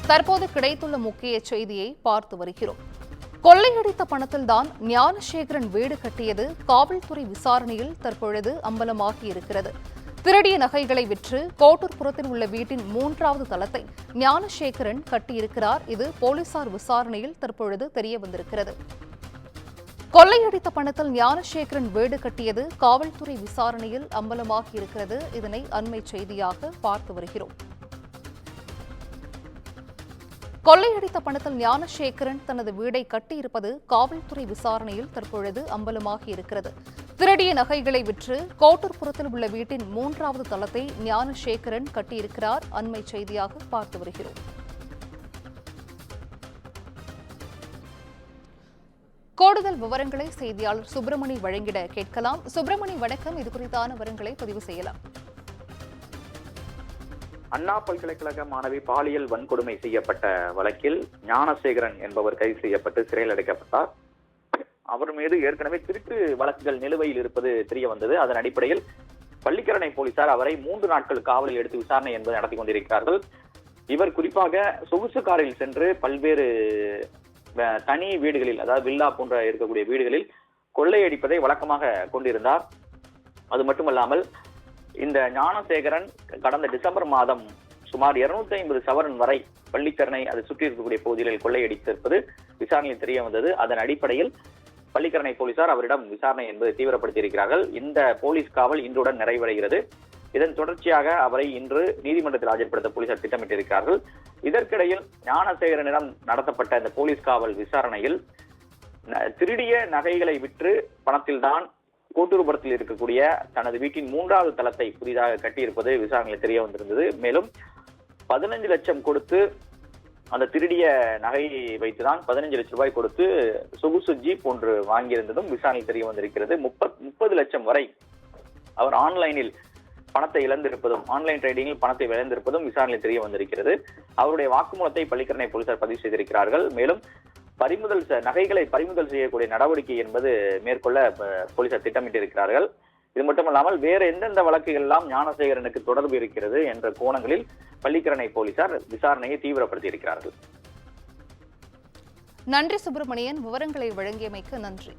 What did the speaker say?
தற்போது கிடைத்துள்ள முக்கிய செய்தியை பார்த்து வருகிறோம். கொள்ளையடித்த பணத்தில்தான் ஞானசேகரன் வீடு கட்டியது காவல்துறை விசாரணையில் தற்பொழுது அம்பலமாகி இருக்கிறது. திருடிய நகைகளை விற்று கோட்டூர்புரத்தில் உள்ள வீட்டின் 3வது தளத்தை ஞானசேகரன் கட்டியிருக்கிறார். இது போலீசார் விசாரணையில் தற்பொழுது தெரியவந்திருக்கிறது. கொள்ளையடித்த பணத்தில் ஞானசேகரன் வீடு கட்டியது காவல்துறை விசாரணையில் அம்பலமாகி இருக்கிறது. இதனை அண்மை செய்தியாக பார்த்து வருகிறோம். கொள்ளையடித்த பணத்தில் ஞானசேகரன் தனது வீடை கட்டியிருப்பது காவல்துறை விசாரணையில் தற்பொழுது அம்பலமாகி இருக்கிறது. திருடிய நகைகளை விற்று கோட்டூர்புரத்தில் உள்ள வீட்டின் 3வது தளத்தை ஞானசேகரன் கட்டியிருக்கிறார். அண்மை செய்தியாக பார்த்து வருகிறோம். கூடுதல் விவரங்களை செய்தியாளர் சுப்பிரமணி வழங்கிட கேட்கலாம். சுப்பிரமணி, வணக்கம். இது குறித்தான விவரங்களை பதிவு செய்யலாம். அண்ணா பல்கலைக்கழக மாணவி பாலியல் வன்கொடுமை செய்யப்பட்ட வழக்கில் ஞானசேகரன் என்பவர் கைது செய்யப்பட்டு சிறையில் அடைக்கப்பட்டார். அவர் மீது ஏற்கனவே திருட்டு வழக்குகள் நிலுவையில் இருப்பது தெரிய வந்தது. அதன் அடிப்படையில் பள்ளிக்கரணை போலீசார் அவரை 3 நாட்கள் காவலில் எடுத்து விசாரணை என்பதை நடத்தி கொண்டிருக்கிறார்கள். இவர் குறிப்பாக சொகுசு காரில் சென்று பல்வேறு தனி வீடுகளில், அதாவது வில்லா போன்ற இருக்கக்கூடிய வீடுகளில் கொள்ளையடிப்பதை வழக்கமாக கொண்டிருந்தார். அது மட்டுமல்லாமல் இந்த ஞானசேகரன் கடந்த டிசம்பர் மாதம் சுமார் 250 சவரன் வரை பள்ளிக்கரணை அதை சுற்றி இருக்கக்கூடிய பகுதிகளில் கொள்ளையடித்திருப்பது விசாரணையில் தெரிய வந்தது. அதன் அடிப்படையில் பள்ளிக்கரணை போலீசார் அவரிடம் விசாரணை என்பதை தீவிரப்படுத்தியிருக்கிறார்கள். இந்த போலீஸ் காவல் இன்றுடன் நிறைவடைகிறது. இதன் தொடர்ச்சியாக அவரை இன்று நீதிமன்றத்தில் ஆஜர்படுத்த போலீசார் திட்டமிட்டிருக்கிறார்கள். இதற்கிடையில் ஞானசேகரனிடம் நடத்தப்பட்ட இந்த போலீஸ் காவல் விசாரணையில் திருடிய நகைகளை விற்று பணத்தில்தான் கோட்டூர்புரத்தில் இருக்கக்கூடிய தனது வீட்டின் 3வது தளத்தை புதிதாக கட்டியிருப்பது விசாரணையில் தெரிய வந்திருந்தது. மேலும் 15 லட்சம் கொடுத்து அந்த திருடிய நகையை வைத்துதான் 15 லட்சம் ரூபாய் கொடுத்து சொகுசு ஜீப் ஒன்று வாங்கியிருந்ததும் விசாரணையில் தெரிய வந்திருக்கிறது. 30 லட்சம் வரை அவர் ஆன்லைனில் பணத்தை இழந்திருப்பதும், ஆன்லைன் ட்ரேடிங்கில் பணத்தை இழந்திருப்பதும் விசாரணையில் தெரிய வந்திருக்கிறது. அவருடைய வாக்குமூலத்தை பள்ளிக்கரணை போலீசார் பதிவு செய்திருக்கிறார்கள். மேலும் நகைகளை பறிமுதல் செய்யக்கூடிய நடவடிக்கை என்பது மேற்கொள்ள போலீசார் திட்டமிட்டிருக்கிறார்கள். இது மட்டுமல்லாமல் வேறு எந்தெந்த வழக்குகள் எல்லாம் ஞானசேகரனுக்கு தொடர்பு இருக்கிறது என்ற கோணங்களில் பள்ளிக்கரணை போலீசார் விசாரணையை தீவிரப்படுத்தி இருக்கிறார்கள். நன்றி சுப்பிரமணியன், விவரங்களை வழங்கியமைக்கு நன்றி.